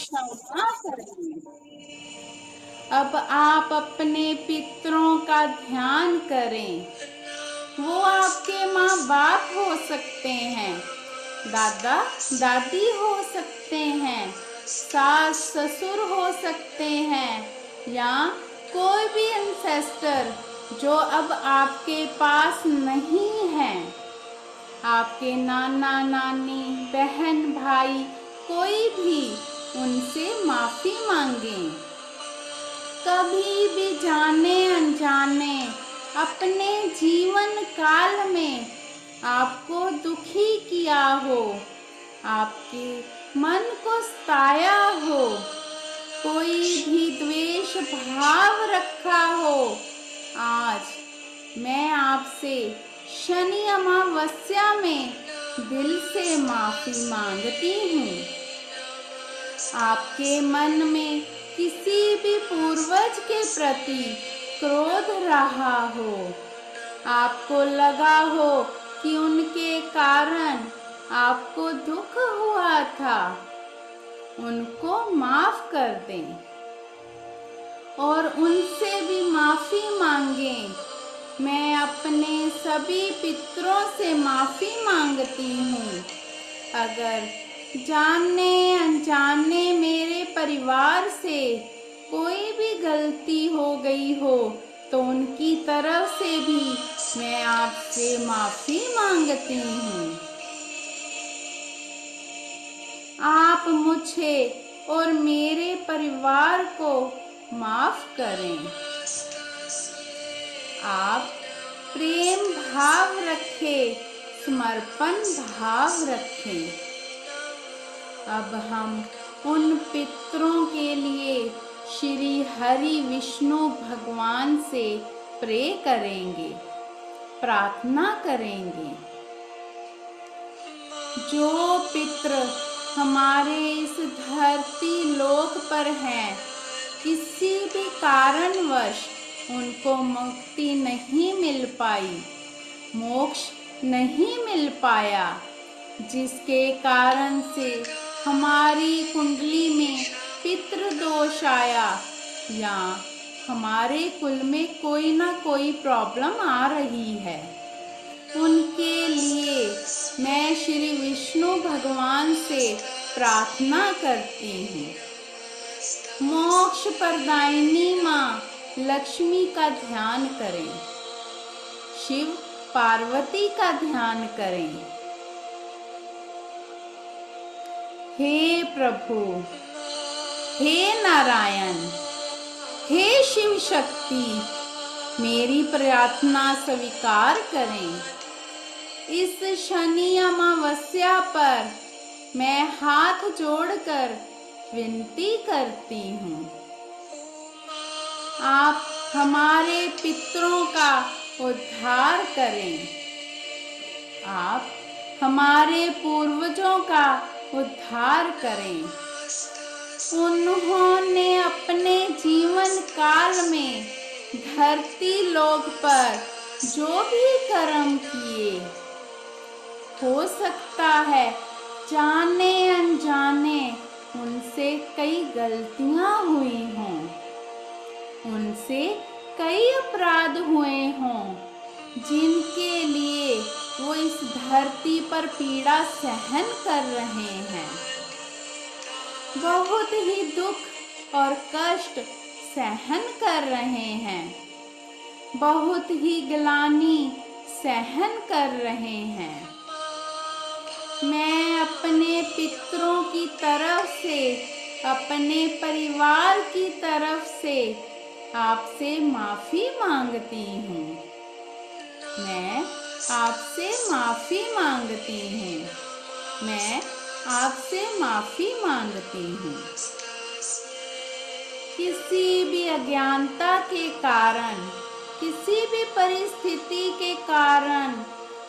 क्षमा करें। अब आप अपने पितरों का ध्यान करें। वो आपके माँ बाप हो सकते हैं, दादा दादी हो सकते हैं, सास ससुर हो सकते हैं, या कोई भी एंसेस्टर जो अब आपके पास नहीं है। आपके नाना नानी, बहन भाई, कोई भी, उनसे माफी मांगें। कभी भी जाने अनजाने अपने जीवन काल में आपको दुखी किया हो, आपके मन को सताया हो, कोई भी द्वेष भाव रखा हो, आज मैं आपसे शनि अमावस्या में दिल से माफी मांगती हूँ। आपके मन में किसी भी पूर्वज के प्रति क्रोध रहा हो, आपको लगा हो कि उनके कारण आपको दुख हुआ था, उनको माफ कर दें और उनसे भी माफी मांगें। मैं अपने सभी पितरों से माफी मांगती हूँ। अगर जानने अनजाने मेरे परिवार से कोई भी गलती हो गई हो तो उनकी तरफ से भी मैं आपसे माफी मांगती हूँ। आप मुझे और मेरे परिवार को माफ करें। आप प्रेम भाव रखें, समर्पण भाव रखें। अब हम उन पितरों के लिए श्री हरि विष्णु भगवान से प्रे करेंगे, प्रार्थना करेंगे। जो पितृ हमारे इस धरती लोक पर हैं, किसी भी कारणवश उनको मुक्ति नहीं मिल पाई, मोक्ष नहीं मिल पाया, जिसके कारण से हमारी कुंडली में पितृ दोष आया या हमारे कुल में कोई ना कोई प्रॉब्लम आ रही है, उनके लिए मैं श्री विष्णु भगवान से प्रार्थना करती हूँ। मोक्ष प्रदायिनी माँ लक्ष्मी का ध्यान करें, शिव पार्वती का ध्यान करें। हे प्रभु, हे नारायण, हे शिव शक्ति, मेरी प्रार्थना स्वीकार करें। इस शनि अमावस्या पर मैं हाथ जोड़कर विनती करती हूँ, आप हमारे पितरों का उद्धार करें। आप हमारे पूर्वजों का उद्धार करें। उन्होंने अपने जीवन काल में धरती लोक पर जो भी कर्म किए, हो सकता है जाने अनजाने उनसे कई गलतियां हुई हों, उनसे कई अपराध हुए हों, जिनके लिए वो इस धरती पर पीड़ा सहन कर रहे हैं, बहुत ही दुख और कष्ट सहन कर रहे हैं, बहुत ही ग्लानि सहन कर रहे हैं। मैं अपने पितरों की तरफ से, अपने परिवार की तरफ से आपसे माफी मांगती हूँ। मैं आपसे माफी मांगती हूँ। मैं आपसे माफी मांगती हूँ। किसी भी अज्ञानता के कारण, किसी भी परिस्थिति के कारण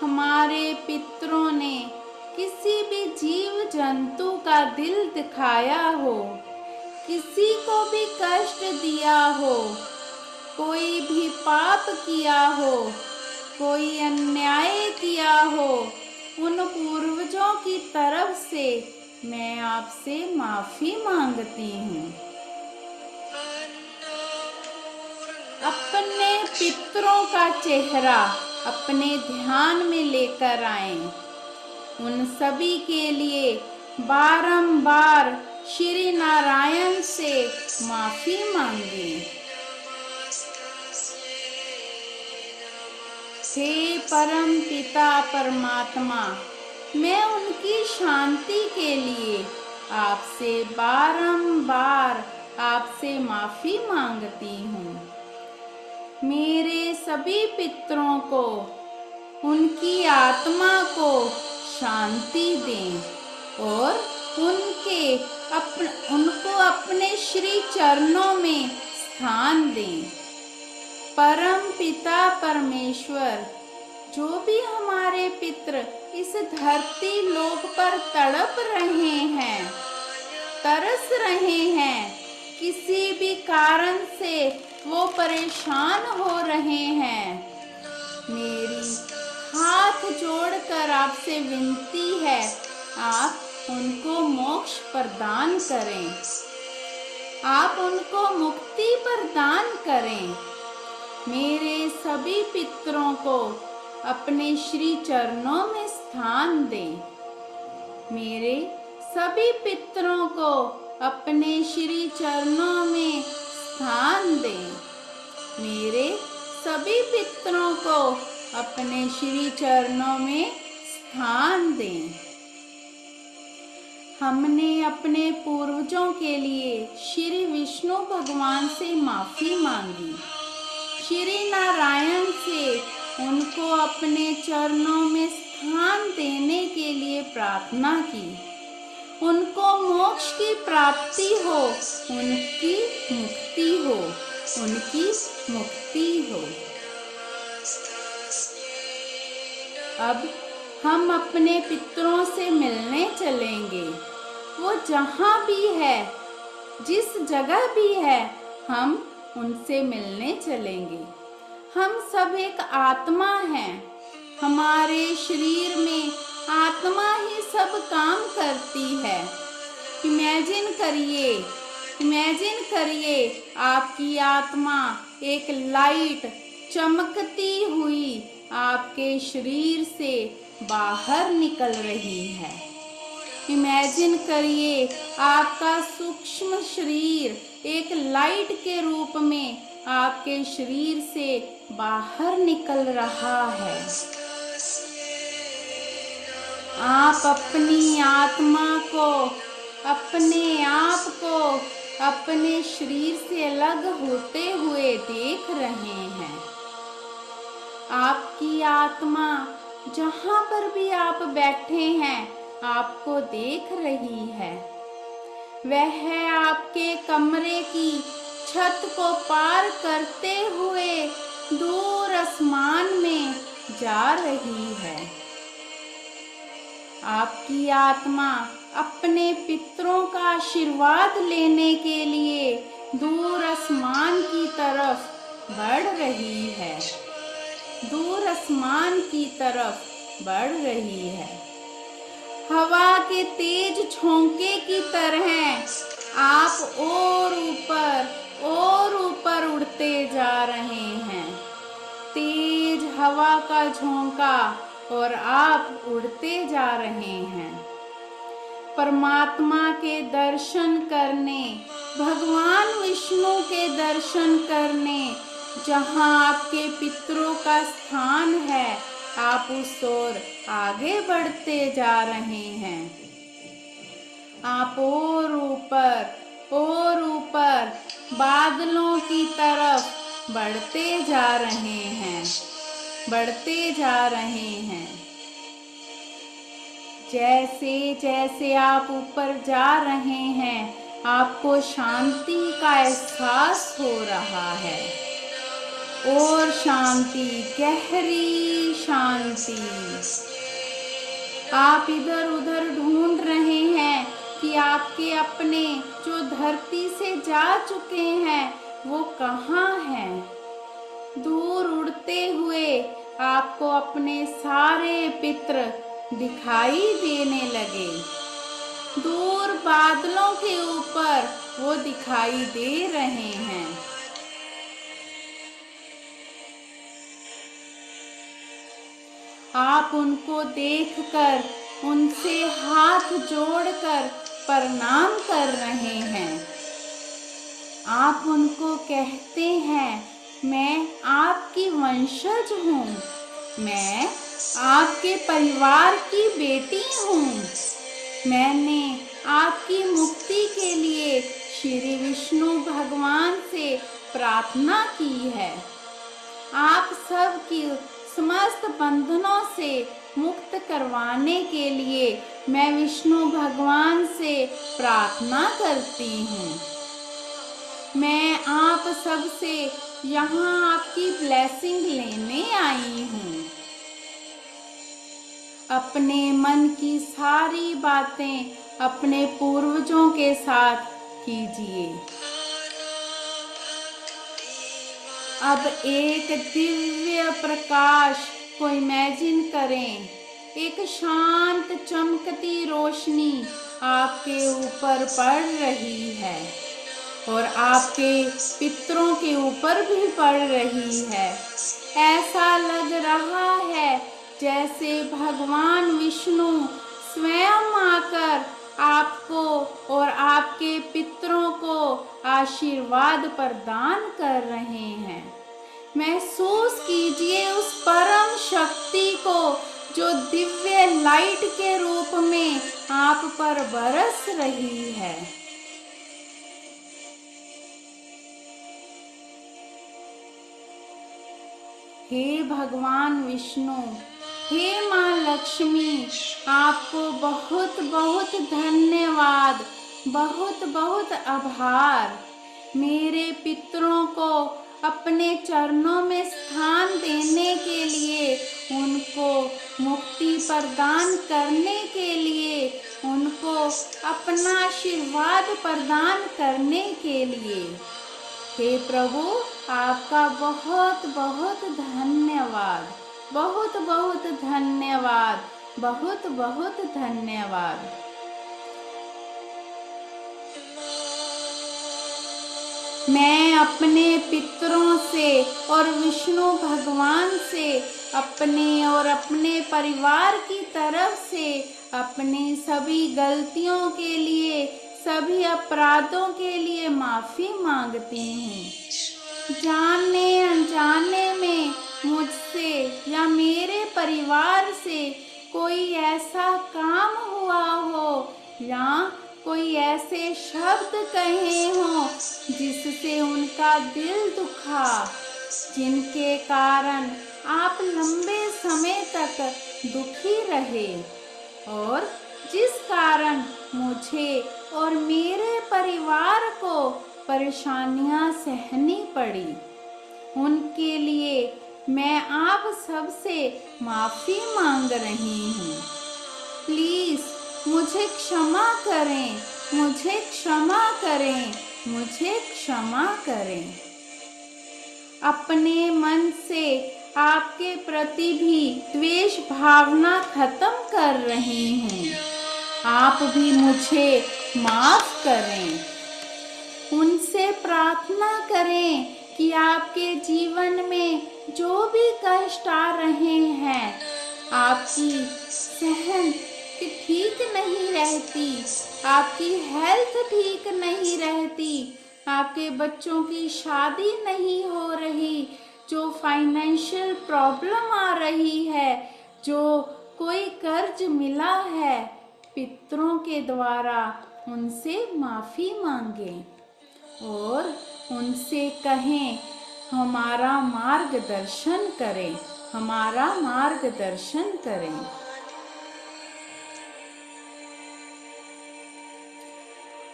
हमारे पितरों ने किसी भी जीव जंतु का दिल दिखाया हो, किसी को भी कष्ट दिया हो, कोई भी पाप किया हो, कोई अन्याय किया हो, उन पूर्वजों की तरफ से मैं आपसे माफी मांगती हूँ। अपने पितरों का चेहरा अपने ध्यान में लेकर आएं। उन सभी के लिए बारंबार श्री नारायण से माफी मांगे। हे परम पिता परमात्मा, मैं उनकी शांति के लिए आपसे बारंबार आपसे माफी मांगती हूँ। मेरे सभी पितरों को, उनकी आत्मा को शांति दें और उनको अपने श्री चरणों में स्थान दें। परम पिता परमेश्वर, जो भी हमारे पितृ इस धरती लोक पर तड़प रहे हैं, तरस रहे हैं, किसी भी कारण से वो परेशान हो रहे हैं, मेरी हाथ जोड़कर आपसे विनती है, आप उनको मोक्ष प्रदान करें, आप उनको मुक्ति प्रदान करें। मेरे सभी पितरों को अपने श्री चरणों में स्थान दें। मेरे सभी पितरों को अपने श्री चरणों में स्थान दें। मेरे सभी पितरों को अपने श्री चरणों में स्थान दें। हमने अपने पूर्वजों के लिए श्री विष्णु भगवान से माफी मांगी, श्री नारायण से उनको अपने चरणों में स्थान देने के लिए प्रार्थना की। उनको मोक्ष की प्राप्ति हो, उनकी मुक्ति हो, उनकी मुक्ति हो। अब हम अपने पितरों से मिलने चलेंगे। वो जहाँ भी है, जिस जगह भी है, हम उनसे मिलने चलेंगे। हम सब एक आत्मा हैं। हमारे शरीर में आत्मा ही सब काम करती है। इमेजिन करिए आपकी आत्मा एक लाइट चमकती हुई आपके शरीर से बाहर निकल रही है। इमेजिन करिए आपका सूक्ष्म शरीर एक लाइट के रूप में आपके शरीर से बाहर निकल रहा है। आप अपनी आत्मा को, अपने आप को अपने शरीर से अलग होते हुए देख रहे हैं। आपकी आत्मा जहाँ पर भी आप बैठे हैं आपको देख रही है। वह आपके कमरे की छत को पार करते हुए दूर आसमान में जा रही है। आपकी आत्मा अपने पितरों का आशीर्वाद लेने के लिए दूर आसमान की तरफ बढ़ रही है, दूर आसमान की तरफ बढ़ रही है। हवा के तेज झोंके की तरह आप और ऊपर उड़ते जा रहे हैं। तेज हवा का झोंका और आप उड़ते जा रहे हैं। परमात्मा के दर्शन करने, भगवान विष्णु के दर्शन करने, जहाँ आपके पितरों का स्थान है, आप उस ओर आगे बढ़ते जा रहे हैं। आप और ऊपर बादलों की तरफ बढ़ते जा रहे हैं, बढ़ते जा रहे हैं। जैसे जैसे आप ऊपर जा रहे हैं, आपको शांति का एहसास हो रहा है। और शांति, गहरी शांति। आप इधर उधर ढूंढ रहे हैं कि आपके अपने जो धरती से जा चुके हैं वो कहाँ हैं। दूर उड़ते हुए आपको अपने सारे पितृ दिखाई देने लगे। दूर बादलों के ऊपर वो दिखाई दे रहे हैं। आप उनको देखकर उनसे हाथ जोड़कर प्रणाम कर रहे हैं। आप उनको कहते हैं, मैं आपकी वंशज हूँ, मैं आपके परिवार की बेटी हूँ। मैंने आपकी मुक्ति के लिए श्री विष्णु भगवान से प्रार्थना की है। आप सबकी समस्त बंधनों से मुक्त करवाने के लिए मैं विष्णु भगवान से प्रार्थना करती हूँ। मैं आप सबसे यहाँ आपकी ब्लेसिंग लेने आई हूँ। अपने मन की सारी बातें अपने पूर्वजों के साथ कीजिए। अब एक दिव्य प्रकाश को इमेजिन करें। एक शांत चमकती रोशनी आपके ऊपर पड़ रही है और आपके पितरों के ऊपर भी पड़ रही है। ऐसा लग रहा है जैसे भगवान विष्णु स्वयं आकर आपको और आपके पितरों को आशीर्वाद प्रदान कर रहे हैं। महसूस कीजिए उस परम शक्ति को जो दिव्य लाइट के रूप में आप पर बरस रही है। हे भगवान विष्णु, हे माँ लक्ष्मी, आपको बहुत बहुत धन्यवाद, बहुत बहुत आभार। मेरे पितरों को अपने चरणों में स्थान देने के लिए, उनको मुक्ति प्रदान करने के लिए, उनको अपना आशीर्वाद प्रदान करने के लिए। हे प्रभु, आपका बहुत बहुत धन्यवाद, बहुत बहुत धन्यवाद, बहुत बहुत धन्यवाद। मैं अपने पितरों से और विष्णु भगवान से अपने और अपने परिवार की तरफ से अपनी सभी गलतियों के लिए, सभी अपराधों के लिए माफी मांगती हूँ। जानने अनजाने में मुझसे या मेरे परिवार से कोई ऐसा काम हुआ हो या कोई ऐसे शब्द कहे हों जिससे उनका दिल दुखा, जिनके कारण आप लंबे समय तक दुखी रहे और जिस कारण मुझे और मेरे परिवार को परेशानियां सहनी पड़ी, उनके लिए मैं आप सबसे माफ़ी मांग रही हूँ। प्लीज़ मुझे क्षमा करें, मुझे क्षमा करें, मुझे क्षमा करें। अपने मन से आपके प्रति भी द्वेष भावना खत्म कर रही हूँ। आप भी मुझे माफ करें। उनसे प्रार्थना करें कि आपके जीवन में जो भी कष्ट आ रहे हैं, आपकी सहन ठीक नहीं रहती, आपकी हेल्थ ठीक नहीं रहती, आपके बच्चों की शादी नहीं हो रही, जो फाइनेंशियल प्रॉब्लम आ रही है, जो कोई कर्ज मिला है पितरों के द्वारा, उनसे माफ़ी मांगें और उनसे कहें हमारा मार्गदर्शन करें, हमारा मार्गदर्शन करें।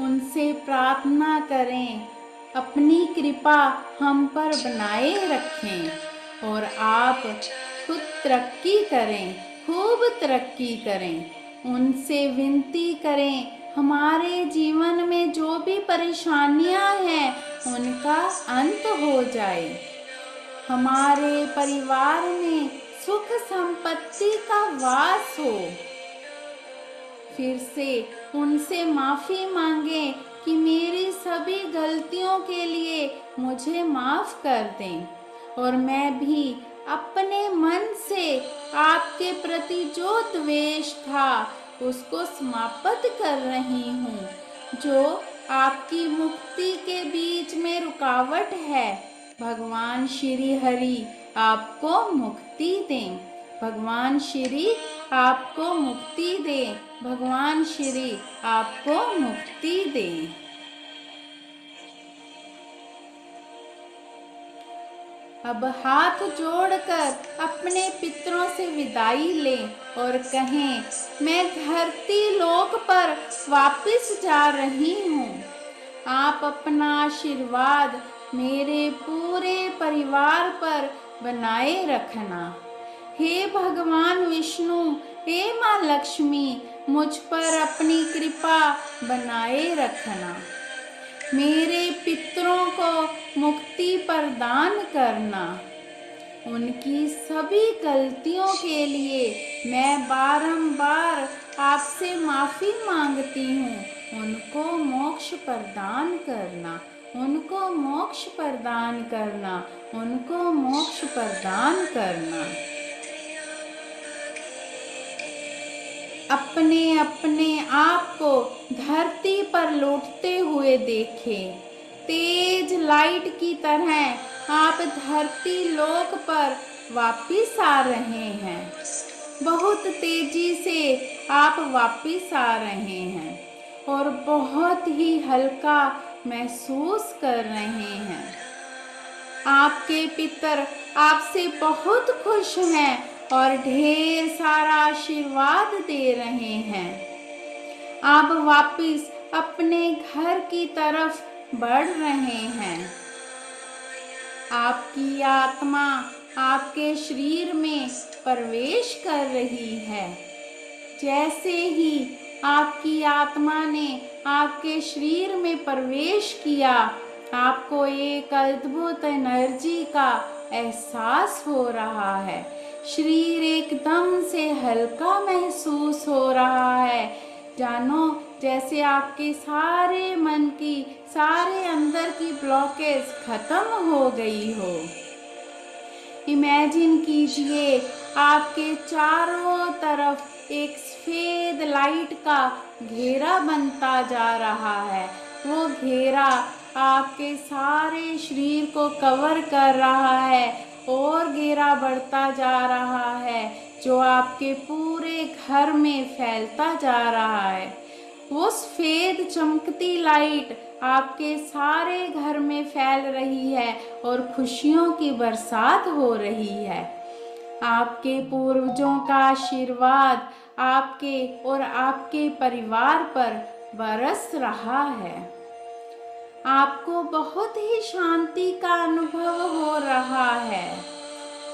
उनसे प्रार्थना करें अपनी कृपा हम पर बनाए रखें और आप खुद तरक्की करें, खूब तरक्की करें। उनसे विनती करें हमारे जीवन में जो भी परेशानियां हैं उनका अंत हो जाए, हमारे परिवार में सुख संपत्ति का वास हो। फिर से उनसे माफ़ी मांगें कि मेरी सभी गलतियों के लिए मुझे माफ़ कर दें, और मैं भी अपने मन से आपके प्रति जो द्वेष था उसको समाप्त कर रही हूँ, जो आपकी मुक्ति के बीच में रुकावट है। भगवान श्री हरि आपको मुक्ति दें। भगवान श्री आपको मुक्ति दें। भगवान श्री आपको मुक्ति दें। अब हाथ जोड़कर अपने पितरों से विदाई लें और कहें, मैं धरती लोक पर वापस जा रही हूँ। आप अपना आशीर्वाद मेरे पूरे परिवार पर बनाए रखना। हे भगवान विष्णु, हे माँ लक्ष्मी, मुझ पर अपनी कृपा बनाए रखना। मेरे पितरों को मुक्ति प्रदान करना। उनकी सभी गलतियों के लिए मैं बारंबार आपसे माफ़ी मांगती हूँ। उनको मोक्ष प्रदान करना। उनको मोक्ष प्रदान करना। उनको मोक्ष प्रदान करना। अपने अपने आप को धरती पर लौटते हुए देखें। तेज लाइट की तरह आप धरती लोक पर वापिस आ रहे हैं। बहुत तेजी से आप वापिस आ रहे हैं और बहुत ही हल्का महसूस कर रहे हैं। आपके पितर आपसे बहुत खुश हैं और ढेर सारा आशीर्वाद दे रहे हैं। आप वापिस अपने घर की तरफ बढ़ रहे हैं। आपकी आत्मा आपके शरीर में प्रवेश कर रही है। जैसे ही आपकी आत्मा ने आपके शरीर में प्रवेश किया, आपको एक अद्भुत एनर्जी का एहसास हो रहा है। शरीर एकदम से हल्का महसूस हो रहा है। जानो जैसे आपके सारे मन की, सारे अंदर की ब्लॉकेज खत्म हो गई हो। इमेजिन कीजिए आपके चारों तरफ एक सफेद लाइट का घेरा बनता जा रहा है। वो घेरा आपके सारे शरीर को कवर कर रहा है और घेरा बढ़ता जा रहा है, जो आपके पूरे घर में फैलता जा रहा है। वो सफेद चमकती लाइट आपके सारे घर में फैल रही है और खुशियों की बरसात हो रही है। आपके पूर्वजों का आशीर्वाद आपके और आपके परिवार पर बरस रहा है। आपको बहुत ही शांति का अनुभव हो रहा है।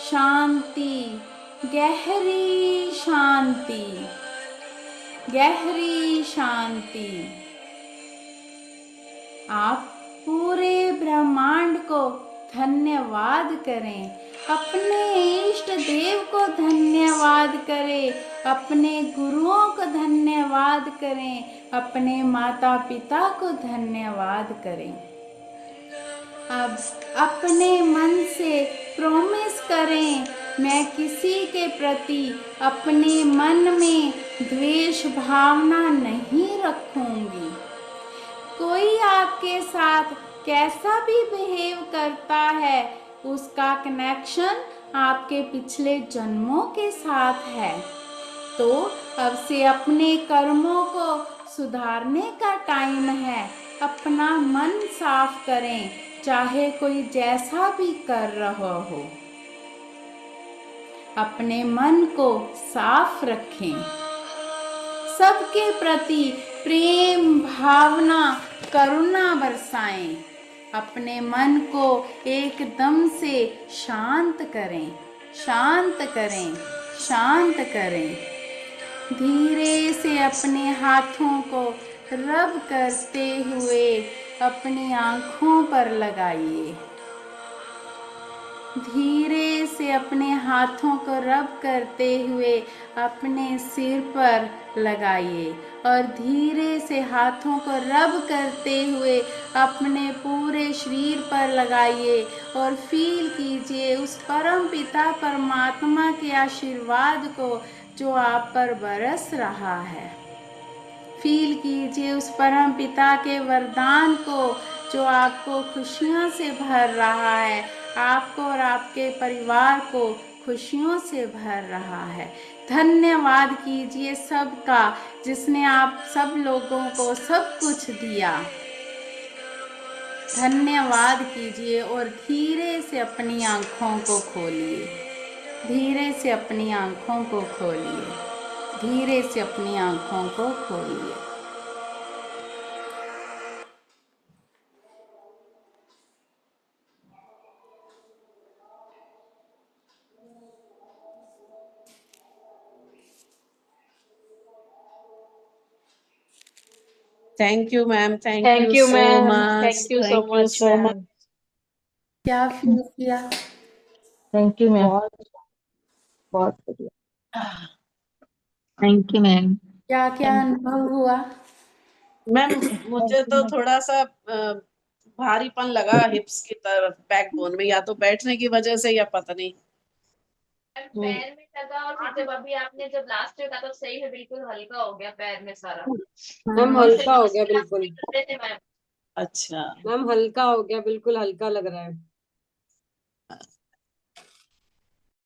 शांति, गहरी शांति, गहरी शांति। आप पूरे ब्रह्मांड को धन्यवाद करें। अपने इष्ट देव को धन्यवाद करें। अपने गुरुओं को धन्यवाद करें। अपने माता पिता को धन्यवाद करें। अब अपने मन से प्रॉमिस करें, मैं किसी के प्रति अपने मन में द्वेष भावना नहीं रखूंगी। कोई आपके साथ कैसा भी बिहेव करता है, उसका कनेक्शन आपके पिछले जन्मों के साथ है। तो अब से अपने कर्मों को सुधारने का टाइम है। अपना मन साफ करें, चाहे कोई जैसा भी कर रहा हो। अपने मन को साफ रखें। सबके प्रति प्रेम भावना, करुणा बरसाएं। अपने मन को एकदम से शांत करें, शांत करें, शांत करें। धीरे से अपने हाथों को रब करते हुए अपनी आँखों पर लगाइए। धीरे से अपने हाथों को रब करते हुए अपने सिर पर लगाइए और धीरे से हाथों को रब करते हुए अपने पूरे शरीर पर लगाइए और फील कीजिए उस परम पिता परमात्मा के आशीर्वाद को जो आप पर बरस रहा है। फील कीजिए उस परम पिता के वरदान को जो आपको खुशियों से भर रहा है, आपको और आपके परिवार को खुशियों से भर रहा है। धन्यवाद कीजिए सबका जिसने आप सब लोगों को सब कुछ दिया। धन्यवाद कीजिए और धीरे से अपनी आंखों को खोलिए। धीरे से अपनी आंखों को खोलिए। धीरे से अपनी आंखों को खोलिए। Thank you ma'am, thank thank you you so ma'am, much, thank you so thank you much so much. Ma'am. क्या फील किया? Thank you ma'am. बहुत बहुत बढ़िया। Thank you ma'am. क्या क्या अनुभव हुआ? मैम मुझे थैंक यू तो मैम। थोड़ा सा भारीपन लगा हिप्स की तरफ, बैकबोन में, या तो बैठने की वजह से या पता नहीं। पैर में लगा और फिर जब अभी आपने जब लास्ट में कहा तो सही है, बिल्कुल हल्का हो गया पैर में सारा। मैम हल्का हो गया बिल्कुल। करते थे मैम। अच्छा, मैम हल्का हो गया, बिल्कुल हल्का लग रहा है।